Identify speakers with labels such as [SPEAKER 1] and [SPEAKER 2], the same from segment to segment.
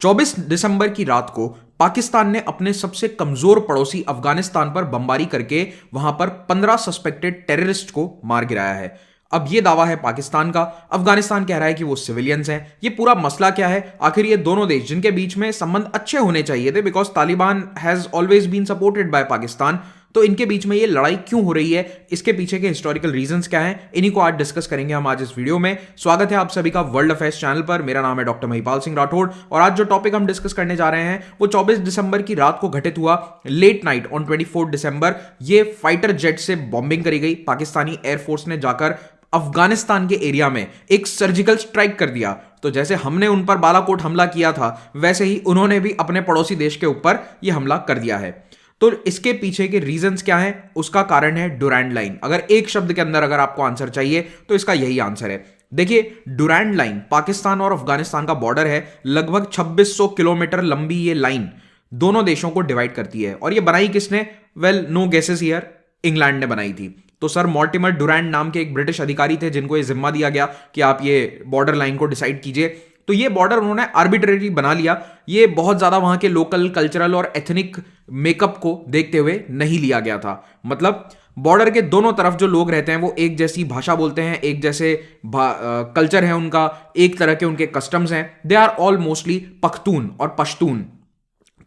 [SPEAKER 1] 24 दिसंबर की रात को पाकिस्तान ने अपने सबसे कमजोर पड़ोसी अफगानिस्तान पर बमबारी करके वहां पर 15 सस्पेक्टेड टेररिस्ट को मार गिराया है। अब यह दावा है पाकिस्तान का, अफगानिस्तान कह रहा है कि वो सिविलियंस हैं। ये पूरा मसला क्या है? आखिर ये दोनों देश जिनके बीच में संबंध अच्छे होने चाहिए थे, because Taliban has always been supported by Pakistan, तो इनके बीच में ये लड़ाई क्यों हो रही है? इसके पीछे के हिस्टोरिकल रीजंस क्या हैं? इन्हीं को आज डिस्कस करेंगे हम आज इस वीडियो में। स्वागत है आप सभी का वर्ल्ड अफेयर्स चैनल पर। मेरा नाम है डॉक्टर महिपाल सिंह राठौड़ और आज जो टॉपिक हम डिस्कस करने जा रहे हैं वो 24 दिसंबर की रात को घटित हुआ। लेट नाइट ऑन 24 दिसंबर ये फाइटर जेट से बॉम्बिंग करी गई। पाकिस्तानी एयरफोर्स ने जाकर अफगानिस्तान के एरिया में एक सर्जिकल स्ट्राइक कर दिया। तो जैसे हमने उन पर बालाकोट हमला किया था, वैसे ही उन्होंने भी अपने पड़ोसी देश के ऊपर यह हमला कर दिया है। तो इसके पीछे के रीजंस क्या हैं? उसका कारण है डुरैंड लाइन। अगर एक शब्द के अंदर अगर आपको आंसर चाहिए तो इसका यही आंसर है। देखिए, डुरैंड लाइन पाकिस्तान और अफगानिस्तान का बॉर्डर है। लगभग 2600 किलोमीटर लंबी ये लाइन दोनों देशों को डिवाइड करती है। और ये बनाई किसने? Well, no guesses here, England ने बनाई थी। तो सर मॉर्टिमर डुरैंड नाम के एक ब्रिटिश अधिकारी थे जिनको ये जिम्मा दिया गया कि आप ये बॉर्डर लाइन को डिसाइड कीजिए। तो ये बॉर्डर उन्होंने आर्बिट्रेरी बना लिया। ये बहुत ज्यादा वहां के लोकल कल्चरल और एथनिक मेकअप को देखते हुए नहीं लिया गया था। मतलब बॉर्डर के दोनों तरफ जो लोग रहते हैं वो एक जैसी भाषा बोलते हैं, एक जैसे कल्चर है उनका, एक तरह के उनके कस्टम्स हैं। They are all mostly Pakhtun और पश्तून।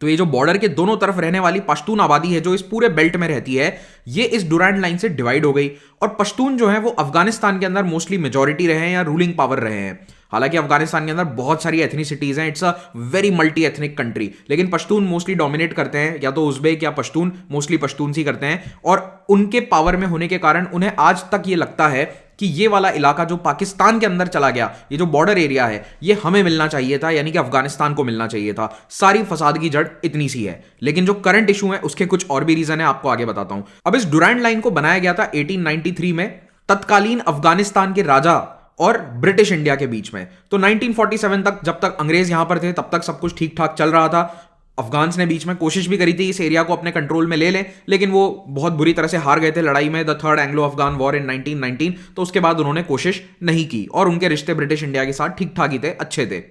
[SPEAKER 1] तो ये जो बॉर्डर के दोनों तरफ रहने वाली पश्तून आबादी है जो इस पूरे बेल्ट में रहती है, ये इस डुरैंड लाइन से डिवाइड हो गई। और पश्तून जो है वो अफगानिस्तान के अंदर मोस्टली मेजॉरिटी रहे हैं या रूलिंग पावर रहे हैं। हालांकि अफगानिस्तान के अंदर बहुत सारी एथनिसिटीज हैं, it's a very multi ethnic country, लेकिन पश्तून मोस्टली डोमिनेट करते हैं, या तो उज़्बेक या पश्तून, मोस्टली पश्तून ही करते हैं। और उनके पावर में होने के कारण उन्हें आज तक ये लगता है कि ये वाला इलाका जो पाकिस्तान के अंदर चला गया, ये जो बॉर्डर एरिया है, ये हमें मिलना चाहिए था, यानी कि अफगानिस्तान को मिलना चाहिए था। सारी फसाद की जड़ इतनी सी है। लेकिन जो करंट इशू है उसके कुछ और भी रीजन है, आपको आगे बताता हूं। अब इस डुरैंड लाइन को बनाया गया था 1893 में तत्कालीन अफगानिस्तान के राजा और ब्रिटिश इंडिया के बीच में। तो 1947 तक, जब तक अंग्रेज यहां पर थे, तब तक सब कुछ ठीक ठाक चल रहा था। अफगान्स ने बीच में कोशिश भी करी थी इस एरिया को अपने कंट्रोल में ले लें, लेकिन वो बहुत बुरी तरह से हार गए थे लड़ाई में, the third Anglo Afghan war in 1919। तो उसके बाद उन्होंने कोशिश नहीं की और उनके रिश्ते ब्रिटिश इंडिया के साथ ठीक ठाक ही थे, अच्छे थे।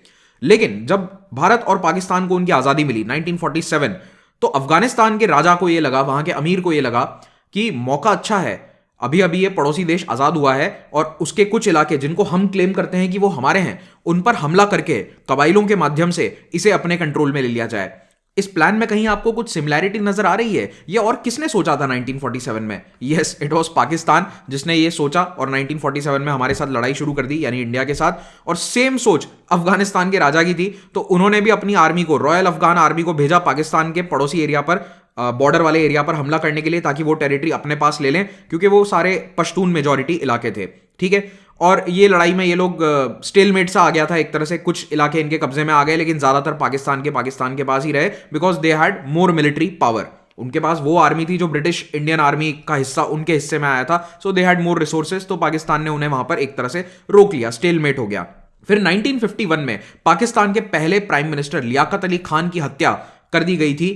[SPEAKER 1] लेकिन जब भारत और पाकिस्तान को उनकी आजादी मिली 1947, तो अफगानिस्तान के राजा को यह लगा, वहां के अमीर को यह लगा कि मौका अच्छा है, अभी अभी ये पड़ोसी देश आजाद हुआ है और उसके कुछ इलाके जिनको हम क्लेम करते हैं कि वो हमारे हैं, उन पर हमला करके कबाइलों के माध्यम से इसे अपने कंट्रोल में ले लिया जाए। इस प्लान में कहीं आपको कुछ सिमिलैरिटी नजर आ रही है? ये और किसने सोचा था 1947 में? यस, इट वाज पाकिस्तान जिसने ये सोचा और 1947 में हमारे साथ लड़ाई शुरू कर दी, यानी इंडिया के साथ। और सेम सोच अफगानिस्तान के राजा की थी, तो उन्होंने भी अपनी आर्मी को, रॉयल अफगान आर्मी को भेजा पाकिस्तान के पड़ोसी एरिया पर, बॉर्डर वाले एरिया पर हमला करने के लिए, ताकि वो टेरिटरी अपने पास ले लें, क्योंकि वो सारे पश्तून मेजॉरिटी इलाके थे। ठीक है, और ये लड़ाई में ये लोग स्टेलमेट सा आ गया था एक तरह से, कुछ इलाके इनके कब्जे में आ गए, लेकिन ज्यादातर पाकिस्तान के पास ही रहे, because they had more military power. उनके पास वो आर्मी थी जो ब्रिटिश इंडियन आर्मी का हिस्सा उनके हिस्से में आया था, सो दे हैड मोर रिसोर्सेज। तो पाकिस्तान ने उन्हें वहां पर एक तरह से रोक लिया, स्टेलमेट हो गया। फिर 1951 में पाकिस्तान के पहले प्राइम मिनिस्टर लियाकत अली खान की हत्या कर दी गई थी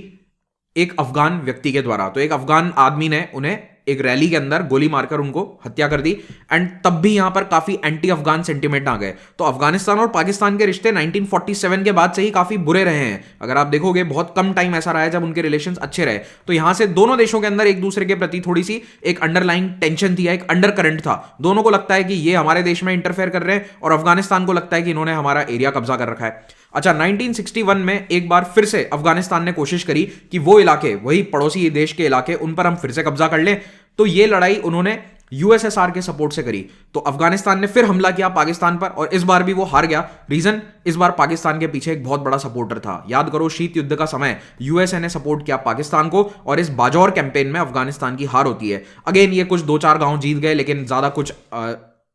[SPEAKER 1] एक अफगान व्यक्ति के द्वारा। तो एक अफगान आदमी ने उन्हें एक रैली के अंदर गोली मारकर उनको हत्या कर दी। एंड तब भी यहां पर काफी एंटी अफगान सेंटिमेंट आ गए। तो अफगानिस्तान और पाकिस्तान के रिश्ते 1947 के बाद से ही काफी बुरे रहे हैं। अगर आप देखोगे, बहुत कम टाइम ऐसा रहा है जब उनके रिलेशंस अच्छे रहे। तो यहां से दोनों देशों के अंदर एक दूसरे के प्रति थोड़ी सी एक अंडरलाइन टेंशन थी, एक अंडर करंट था। दोनों को लगता है कि ये हमारे देश में इंटरफेयर कर रहे हैं और अफगानिस्तान को लगता है कि इन्होंने हमारा एरिया कब्जा कर रखा है। अच्छा, 1961 में एक बार फिर से अफगानिस्तान ने कोशिश करी कि वो इलाके, वही पड़ोसी देश के इलाके, उन पर हम फिर से कब्जा कर लें। तो ये लड़ाई उन्होंने यूएसएसआर के सपोर्ट से करी। तो अफगानिस्तान ने फिर हमला किया पाकिस्तान पर और इस बार भी वो हार गया। रीजन, इस बार पाकिस्तान के पीछे एक बहुत बड़ा सपोर्टर था। याद करो, शीत युद्ध का समय यूएसए ने सपोर्ट किया पाकिस्तान को और इस बाजौर कैंपेन में अफगानिस्तान की हार होती है। अगेन ये कुछ 2-4 गांव जीत गए, लेकिन ज्यादा कुछ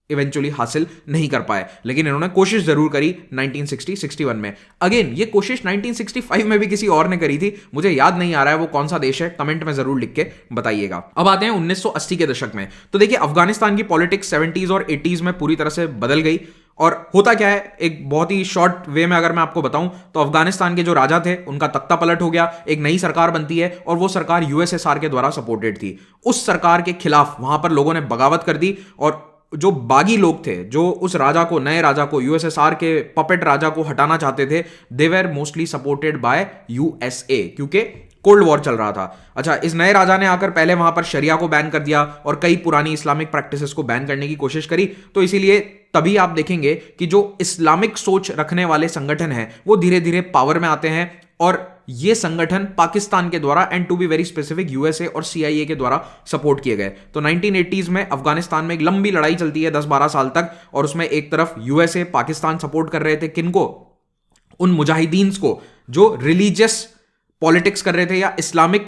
[SPEAKER 1] इवेंचुअली हासिल नहीं कर पाए, लेकिन इन्होंने कोशिश जरूर करी 1961 में। अगेन ये कोशिश 1965 में भी किसी और ने करी थी, मुझे याद नहीं आ रहा है वो कौन सा देश है, कमेंट में जरूर लिख के बताइएगा। अब आते हैं 1980 के दशक में। तो देखिए, अफगानिस्तान की पॉलिटिक्स 70s और 80s में पूरी तरह से बदल गई। और होता क्या है, एक बहुत ही शॉर्ट वे में अगर मैं आपको बताऊं, तो अफगानिस्तान के जो राजा थे उनका तख्ता पलट हो गया, एक नई सरकार बनती है और वो सरकार यूएसएसआर के द्वारा सपोर्टेड थी। उस सरकार के खिलाफ वहां पर लोगों ने बगावत कर दी और जो बागी लोग थे, जो उस राजा को, नए राजा को, यूएसएसआर के पपेट राजा को हटाना चाहते थे, they were mostly supported by USA, क्योंकि कोल्ड वॉर चल रहा था। अच्छा, इस नए राजा ने आकर पहले वहां पर शरिया को बैन कर दिया और कई पुरानी इस्लामिक प्रैक्टिसेस को बैन करने की कोशिश करी। तो इसीलिए तभी आप देखेंगे कि जो इस्लामिक सोच रखने वाले संगठन हैं वो धीरे धीरे पावर में आते हैं, और ये संगठन पाकिस्तान के द्वारा, and to be very specific USA और सीआईए के द्वारा सपोर्ट किए गए। तो 1980s में अफगानिस्तान में एक लंबी लड़ाई चलती है 10-12 साल तक, और उसमें एक तरफ यूएसए, पाकिस्तान सपोर्ट कर रहे थे किनको? उन मुजाहिदीन को जो रिलीजियस पॉलिटिक्स कर रहे थे या इस्लामिक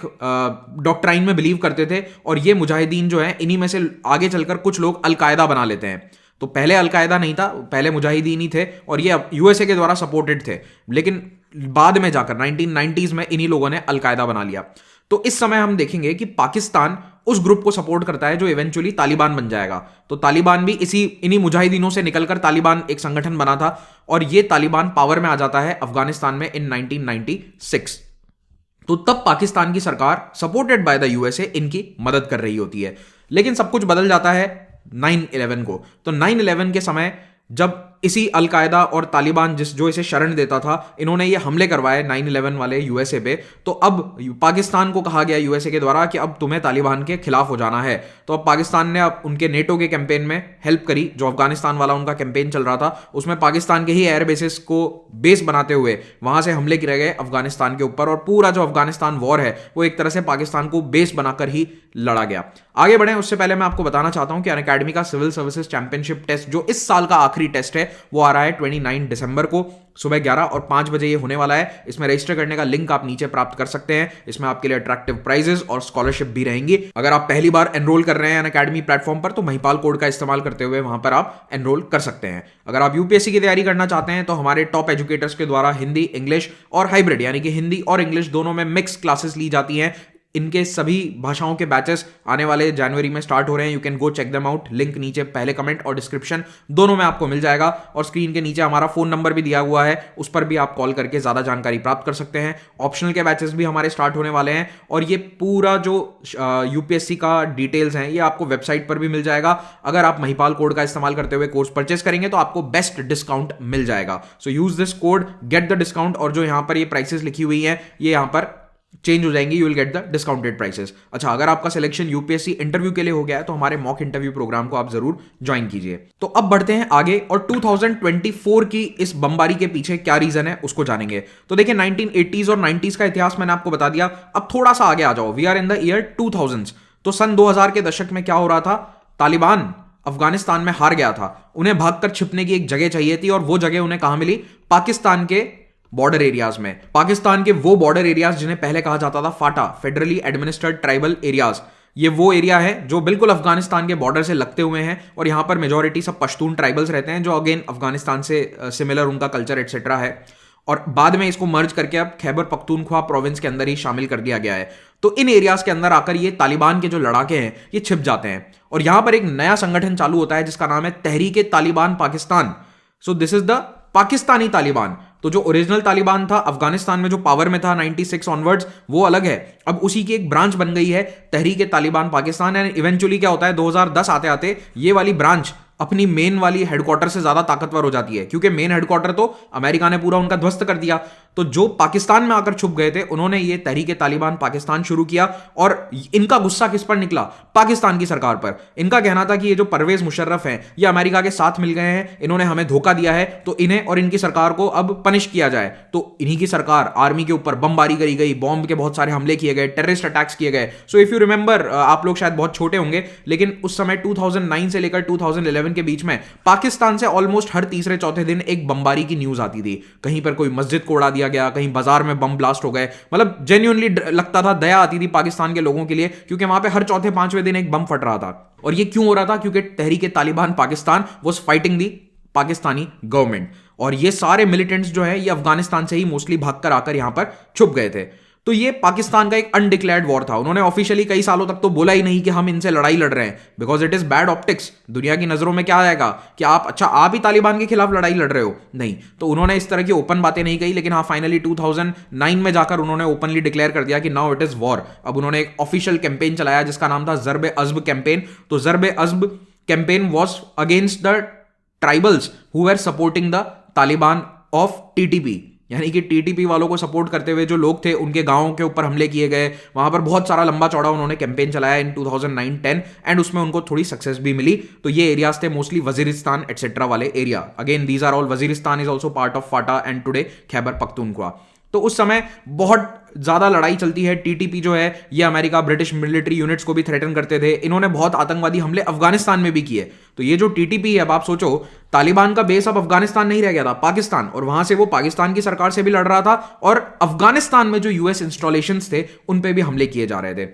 [SPEAKER 1] डॉक्ट्राइन में बिलीव करते थे। और ये मुजाहिदीन जो है, इन्हीं में से आगे चलकर कुछ लोग अलकायदा बना लेते हैं। तो पहले अलकायदा नहीं था, पहले मुजाहिदीन ही थे, और ये यूएसए के द्वारा सपोर्टेड थे, लेकिन बाद में जाकर 1990s में इन्हीं लोगों ने अलकायदा बना लिया। तो इस समय हम देखेंगे कि पाकिस्तान उस ग्रुप को सपोर्ट करता है जो इवेंचुअली तालिबान बन जाएगा। तो तालिबान भी इन्हीं मुजाहिदीनों से निकलकर तालिबान एक संगठन बना था, और ये तालिबान पावर में आ जाता है अफगानिस्तान में इन 1996। तो तब पाकिस्तान की सरकार सपोर्टेड बाय द यूएसए इनकी मदद कर रही होती है। लेकिन सब कुछ बदल जाता है 9/11 को। तो 9/11 के समय जब इसी अलकायदा और तालिबान जो इसे शरण देता था, इन्होंने ये हमले करवाए 9/11 वाले यूएसए पे, तो अब पाकिस्तान को कहा गया यूएसए के द्वारा कि अब तुम्हें तालिबान के खिलाफ हो जाना है। तो अब पाकिस्तान ने अब उनके नेटो के कैंपेन में हेल्प करी। जो अफगानिस्तान वाला उनका कैंपेन चल रहा था, उसमें पाकिस्तान के ही एयर बेसिस को बेस बनाते हुए वहां से हमले किए गए अफगानिस्तान के ऊपर, और पूरा जो अफगानिस्तान वॉर है वो एक तरह से पाकिस्तान को बेस बनाकर ही लड़ा गया। आगे बढ़े उससे पहले मैं आपको बताना चाहता हूं कि अनअकैडमी का सिविल सर्विसेज चैंपियनशिप टेस्ट, जो इस साल का आखिरी टेस्ट है, वो आ रहा है 29 दिसंबर को सुबह 11 और 5 बजे ये होने वाला है। इसमें रजिस्टर करने का लिंक आप नीचे प्राप्त कर सकते हैं। इसमें आपके लिए अट्रैक्टिव प्राइजेस और स्कॉलरशिप भी रहेंगी। अगर आप पहली बार एनरोल कर रहे हैं अनअकैडमी प्लेटफॉर्म पर, तो महिपाल कोड का इस्तेमाल करते हुए वहां पर आप एनरोल कर सकते हैं। अगर आप यूपीएससी की तैयारी करना चाहते हैं तो हमारे टॉप एजुकेटर्स के द्वारा हिंदी, इंग्लिश और हाइब्रिड, यानी कि हिंदी और इंग्लिश दोनों में मिक्स क्लासेस ली जाती हैं। इनके सभी भाषाओं के बैचेस आने वाले जनवरी में स्टार्ट हो रहे हैं। You can go check them out. Link नीचे पहले कमेंट और डिस्क्रिप्शन दोनों में आपको मिल जाएगा, और स्क्रीन के नीचे हमारा फोन नंबर भी दिया हुआ है, उस पर भी आप कॉल करके ज्यादा जानकारी प्राप्त कर सकते हैं। ऑप्शनल के बैचेस भी हमारे स्टार्ट होने वाले हैं, और ये पूरा जो यूपीएससी का डिटेल्स हैं ये आपको वेबसाइट पर भी मिल जाएगा। अगर आप महिपाल कोड का इस्तेमाल करते हुए कोर्स परचेस करेंगे तो आपको बेस्ट डिस्काउंट मिल जाएगा। So use this code, get the discount. और जो यहां पर ये प्राइसेस लिखी हुई है ये यहां पर चेंज हो जाएंगी, you will get the discounted prices. अच्छा, अगर आपका सिलेक्शन यूपीएससी इंटरव्यू के लिए हो गया है तो हमारे मॉक इंटरव्यू प्रोग्राम को आप जरूर ज्वाइन कीजिए। तो अब बढ़ते हैं आगे और 2024 की इस बमबारी के पीछे क्या रीजन है उसको जानेंगे। तो देखिए, 1980s और 90s का इतिहास मैंने आपको बता दिया। अब थोड़ा सा आगे आ जाओ। We are in the year 2000s। तो सन 2000 के दशक में क्या हो रहा था? तालिबान अफगानिस्तान में हार गया था, उन्हें भागकर छिपने की एक जगह चाहिए थी, और वो जगह उन्हें कहां मिली? पाकिस्तान के बॉर्डर एरियाज में। पाकिस्तान के वो बॉर्डर एरियाज जिन्हें पहले कहा जाता था फाटा, फेडरली एडमिनिस्ट्रेड ट्राइबल एरियाज। ये वो एरिया है जो बिल्कुल अफगानिस्तान के बॉर्डर से लगते हुए हैं, और यहां पर मेजॉरिटी सब पश्तून ट्राइबल्स रहते हैं, जो अगेन अफगानिस्तान से सिमिलर उनका कल्चर एटसेट्रा है। और बाद में इसको मर्ज करके अब खैबर पख्तूनख्वा प्रोविंस के अंदर ही शामिल कर दिया गया है। तो इन एरियाज के अंदर आकर ये तालिबान के जो लड़ाके हैं ये छिप जाते हैं, और यहां पर एक नया संगठन चालू होता है जिसका नाम है Tehreek Taliban Pakistan. So this is the Pakistani Taliban. तो जो ओरिजिनल तालिबान था अफगानिस्तान में, जो पावर में था 96 ऑनवर्ड्स, वो अलग है। अब उसी की एक ब्रांच बन गई है तहरीक तालिबान पाकिस्तान। एंड इवेंचुअली क्या होता है, 2010 आते आते ये वाली ब्रांच अपनी मेन वाली हेडक्वार्टर से ज्यादा ताकतवर हो जाती है, क्योंकि मेन हेडक्वार्टर तो अमेरिका ने पूरा उनका ध्वस्त कर दिया। तो जो पाकिस्तान में आकर छुप गए थे उन्होंने ये तहरीक तालिबान पाकिस्तान शुरू किया, और इनका गुस्सा किस पर निकला? पाकिस्तान की सरकार पर। इनका कहना था कि ये जो परवेज मुशर्रफ हैं ये अमेरिका के साथ मिल गए हैं, इन्होंने हमें धोखा दिया है, तो इन्हें और इनकी सरकार को अब पनिश किया जाए। तो इन्हीं की सरकार, आर्मी के ऊपर बमबारी करी गई, बॉम्ब के बहुत सारे हमले किए गए, टेररिस्ट अटैक्स किए गए। सो इफ यू रिमेंबर, आप लोग शायद बहुत छोटे होंगे, लेकिन उस समय 2009 से लेकर 2011 के बीच में पाकिस्तान से ऑलमोस्ट हर तीसरे चौथे दिन एक बमबारी की न्यूज आती थी। कहीं पर कोई मस्जिद को उड़ा दिया गया, कहीं बाजार में बम ब्लास्ट हो गए। मतलब जेन्युइनली लगता था, दया आती थी पाकिस्तान के लोगों के लिए, क्योंकि वहां पे हर चौथे पांचवें दिन एक बम फट रहा था। और ये क्यों हो रहा था? क्योंकि Tehreek Taliban Pakistan was fighting the Pakistani government, और ये सारे मिलिटेंट्स जो है ये अफगानिस्तान से ही मोस्टली भागकर आकर यहां पर छुप गए थे। तो ये पाकिस्तान का एक अनडिक्लेयर्ड वॉर था। उन्होंने ऑफिशियली कई सालों तक तो बोला ही नहीं कि हम इनसे लड़ाई लड़ रहे हैं, because it is bad optics. दुनिया की नजरों में क्या आएगा कि आप ही तालिबान के खिलाफ लड़ाई लड़ रहे हो। नहीं, तो उन्होंने इस तरह की ओपन बातें नहीं कही, लेकिन हाँ, फाइनली 2009 में जाकर उन्होंने ओपनली डिक्लेयर कर दिया कि नाउ इट इज वॉर। अब उन्होंने एक ऑफिशियल कैंपेन चलाया जिसका नाम था ज़र्ब-ए-अज़्ब कैंपेन। तो Zarb-e-Azb campaign was against the tribals who were supporting the Taliban of TTP, यानी कि टीटीपी वालों को सपोर्ट करते हुए जो लोग थे उनके गांवों के ऊपर हमले किए गए। वहां पर बहुत सारा लंबा चौड़ा उन्होंने कैंपेन चलाया इन 2009-10 एंड उसमें उनको थोड़ी सक्सेस भी मिली। तो ये एरियाज थे मोस्टली वजीरिस्तान एटसेट्रा वाले area. Again these are all, Waziristan is also part of FATA and today Khyber Pakhtunkhwa. तो उस समय बहुत ज्यादा लड़ाई चलती है। टीटीपी जो है ये अमेरिका ब्रिटिश मिलिट्री यूनिट्स को भी थ्रेटन करते थे। इन्होंने बहुत आतंकवादी हमले अफगानिस्तान में भी किए। तो ये जो टीटीपी है, अब आप सोचो तालिबान का बेस अब अफगानिस्तान नहीं रह गया था, पाकिस्तान, और वहां से वो पाकिस्तान की सरकार से भी लड़ रहा था और अफगानिस्तान में जो यूएस इंस्टॉलेशंस थे उन पे भी हमले किए जा रहे थे।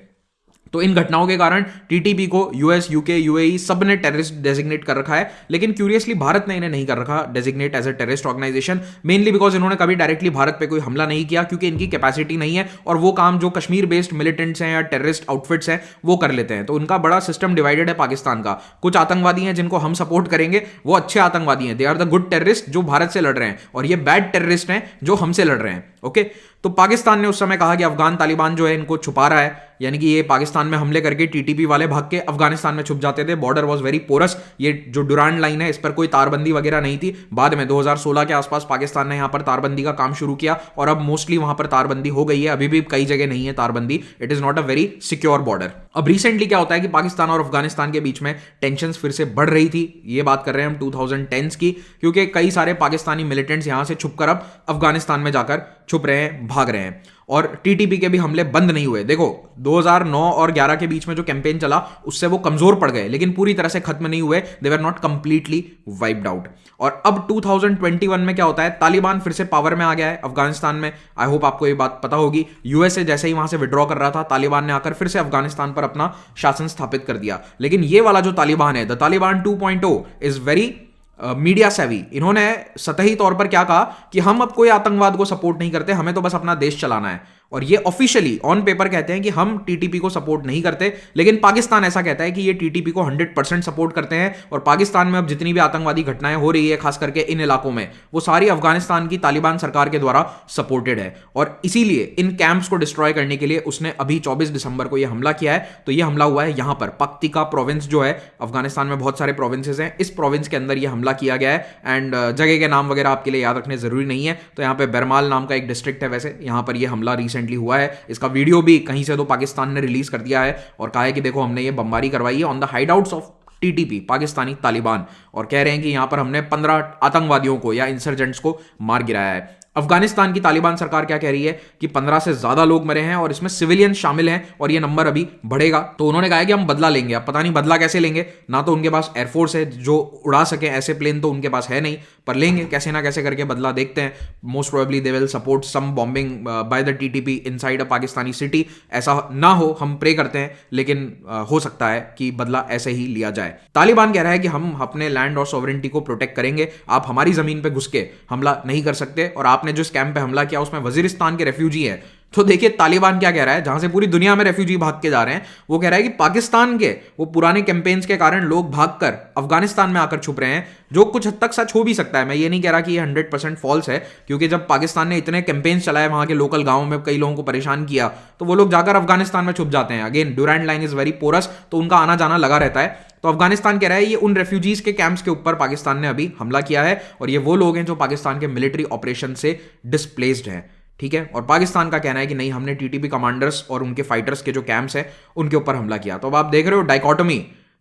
[SPEAKER 1] तो इन घटनाओं के कारण टीटीपी को यूएस, यूके, यूएई सब ने टेररिस्ट डेजिग्नेट कर रखा है। लेकिन क्यूरियसली भारत ने इन्हें नहीं कर रखा designate as a terrorist organization, mainly because इन्होंने कभी डायरेक्टली भारत पे कोई हमला नहीं किया, क्योंकि इनकी कैपेसिटी नहीं है और वो काम जो कश्मीर बेस्ड मिलिटेंट्स हैं या टेररिस्ट आउटफिट्स हैं वो कर लेते हैं। तो उनका बड़ा सिस्टम डिवाइडेड है पाकिस्तान का। कुछ आतंकवादी हैं जिनको हम सपोर्ट करेंगे, वो अच्छे आतंकवादी हैं, they are the good terrorist जो भारत से लड़ रहे हैं, और ये बैड टेररिस्ट हैं जो हमसे लड़ रहे हैं। ओके, तो पाकिस्तान ने उस समय कहा कि अफगान तालिबान जो है इनको छुपा रहा है, यानी कि ये पाकिस्तान में हमले करके टीटीपी वाले भाग के अफगानिस्तान में छुप जाते थे। Border was very porous. ये जो डुरांड लाइन है इस पर कोई तारबंदी वगैरह नहीं थी। बाद में 2016 के आसपास पाकिस्तान ने यहां पर तारबंदी का काम शुरू किया और अब मोस्टली वहां पर तारबंदी हो गई है। अभी भी कई जगह नहीं है तारबंदी। It is not a very secure border. अब रिसेंटली क्या होता है कि पाकिस्तान और अफगानिस्तान के बीच में टेंशन फिर से बढ़ रही थी। ये बात कर रहे हैं हम 2010s की, क्योंकि कई सारे पाकिस्तानी मिलिटेंट्स यहां से छुपकर अब अफगानिस्तान में जाकर छुप रहे हैं, भाग रहे हैं, और टीटीपी के भी हमले बंद नहीं हुए। देखो 2009 और 11 के बीच में जो कैंपेन चला उससे वो कमजोर पड़ गए, लेकिन पूरी तरह से खत्म नहीं हुए। They were not completely wiped out. और अब 2021 में क्या होता है, तालिबान फिर से पावर में आ गया है अफगानिस्तान में। आई होप आपको ये बात पता होगी। यूएसए जैसे ही वहां से विड्रॉ कर रहा था, तालिबान ने आकर फिर से अफगानिस्तान पर अपना शासन स्थापित कर दिया। लेकिन ये वाला जो तालिबान है, the Taliban 2.0 is very media सेवी। इन्होंने सतही तौर पर क्या कहा कि हम अब कोई आतंकवाद को सपोर्ट नहीं करते, हमें तो बस अपना देश चलाना है। और ये ऑफिशियली ऑन पेपर कहते हैं कि हम टीटीपी को सपोर्ट नहीं करते, लेकिन पाकिस्तान ऐसा कहता है कि ये टीटीपी को 100% सपोर्ट करते हैं। और पाकिस्तान में अब जितनी भी आतंकवादी घटनाएं हो रही है, खास करके इन इलाकों में, वो सारी अफगानिस्तान की तालिबान सरकार के द्वारा सपोर्टेड है। और इसीलिए इन कैंप्स को डिस्ट्रॉय करने के लिए उसने अभी 24 दिसंबर को यह हमला किया है। तो यह हमला हुआ है यहां पर पक्तिका प्रोविंस जो है, अफगानिस्तान में बहुत सारे प्रोविंसेस हैं, इस प्रोविंस के अंदर यह हमला किया गया है। एंड जगह के नाम वगैरह आपके लिए याद रखने जरूरी नहीं है। तो यहाँ पे बरमाल नाम का एक डिस्ट्रिक्ट है, वैसे यहाँ पर यह हमला रिसेंटली हुआ है। इसका वीडियो भी कहीं से तो पाकिस्तान ने रिलीज कर दिया है और कहा है कि देखो हमने ये बमबारी करवाई है on the hideouts of TTP, Pakistani Taliban, और कह रहे हैं कि यहां पर हमने 15 आतंकवादियों को या इंसर्जेंट्स को मार गिराया है। अफगानिस्तान की तालिबान सरकार क्या कह रही है कि 15 से ज्यादा लोग मरे हैं और इसमें सिविलियन शामिल हैं और ये नंबर अभी बढ़ेगा। तो उन्होंने कहा है कि हम बदला लेंगे। अब पता नहीं बदला कैसे लेंगे, ना तो उनके पास एयरफोर्स है जो उड़ा सके ऐसे प्लेन, तो उनके पास है नहीं, पर लेंगे कैसे ना कैसे करके बदला, देखते हैं। Most probably they will support some bombing by the TTP inside a Pakistani city. ऐसा ना हो, हम प्रे करते हैं, लेकिन हो सकता है कि बदला ऐसे ही लिया जाए। तालिबान कह रहा है कि हम अपने लैंड और सॉवरेनिटी को प्रोटेक्ट करेंगे, आप हमारी जमीन पे घुस के हमला नहीं कर सकते। और आपने जिस कैंप पे हमला किया उसमें वजीरिस्तान के रेफ्यूजी हैं। तो देखिए तालिबान क्या कह रहा है, जहां से पूरी दुनिया में रेफ्यूजी भाग के जा रहे हैं, वो कह रहा है कि पाकिस्तान के वो पुराने कैंपेन्स के कारण लोग भागकर अफगानिस्तान में आकर छुप रहे हैं, जो कुछ हद तक सच हो भी सकता है। मैं ये नहीं कह रहा कि ये 100% फॉल्स है, क्योंकि जब पाकिस्तान ने इतने कैंपेन्स चलाए वहां के लोकल गांवों में, कई लोगों को परेशान किया, तो वो लोग जाकर अफगानिस्तान में छुप जाते हैं। Again Durand line is very porous, तो उनका आना जाना लगा रहता है। तो अफगानिस्तान कह रहा है ये उन रेफ्यूजीज के कैंप्स के ऊपर पाकिस्तान ने अभी हमला किया है, और ये वो लोग हैं जो पाकिस्तान के मिलिट्री ऑपरेशन से डिस्प्लेस्ड हैं। ठीक है, और पाकिस्तान का कहना है कि नहीं, हमने टीटीपी कमांडर्स और उनके फाइटर्स के जो कैंप्स हैं उनके ऊपर हमला किया। तो अब आप देख रहे हो डाइकोटोमी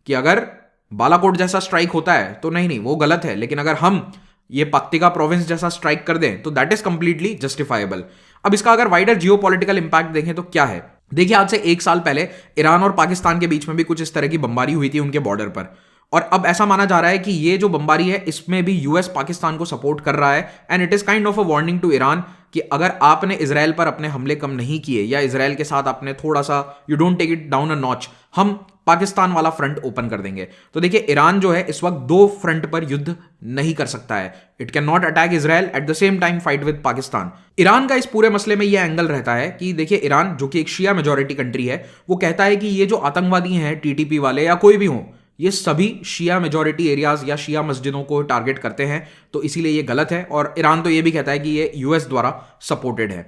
[SPEAKER 1] कि अगर बालाकोट जैसा स्ट्राइक होता है तो नहीं वो गलत है, लेकिन अगर हम ये पक्तिका प्रोविंस जैसा स्ट्राइक कर दें तो दैट इज कंप्लीटली जस्टिफाइबल। अब इसका अगर वाइडर जियोपॉलिटिकल इंपैक्ट देखें तो क्या है, देखिए आज से 1 साल पहले ईरान और पाकिस्तान के बीच में भी कुछ इस तरह की बमबारी हुई थी उनके बॉर्डर पर, और अब ऐसा माना जा रहा है कि ये जो बमबारी है इसमें भी यूएस पाकिस्तान को सपोर्ट कर रहा है। And it is kind of a warning to Iran कि अगर आपने इजराइल पर अपने हमले कम नहीं किए या इजराइल के साथ आपने थोड़ा सा you don't take it down a notch, हम पाकिस्तान वाला फ्रंट ओपन कर देंगे। तो देखिए ईरान जो है इस वक्त 2 फ्रंट पर युद्ध नहीं कर सकता है। It can not attack Israel at the same time fight with Pakistan. Iran का इस पूरे मसले में यह एंगल रहता है कि देखिए ईरान जो कि एक शिया मेजॉरिटी कंट्री है, वो कहता है कि ये जो आतंकवादी हैं टीटीपी वाले या कोई भी हो, ये सभी शिया मेजॉरिटी एरियाज या शिया मस्जिदों को टारगेट करते हैं, तो इसीलिए ये गलत है। और ईरान तो ये भी कहता है कि ये यूएस द्वारा सपोर्टेड है।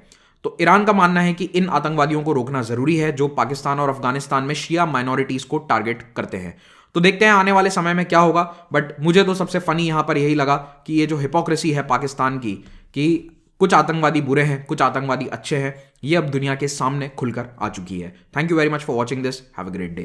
[SPEAKER 1] तो ईरान का मानना है कि इन आतंकवादियों को रोकना जरूरी है जो पाकिस्तान और अफगानिस्तान में शिया माइनॉरिटीज को टारगेट करते हैं। तो देखते हैं आने वाले समय में क्या होगा। बट मुझे तो सबसे फनी यहां पर यही लगा कि ये जो हिपोक्रेसी है पाकिस्तान की, कि कुछ आतंकवादी बुरे हैं, कुछ आतंकवादी अच्छे हैं, ये अब दुनिया के सामने खुलकर आ चुकी है। Thank you very much for watching this. Have a great day.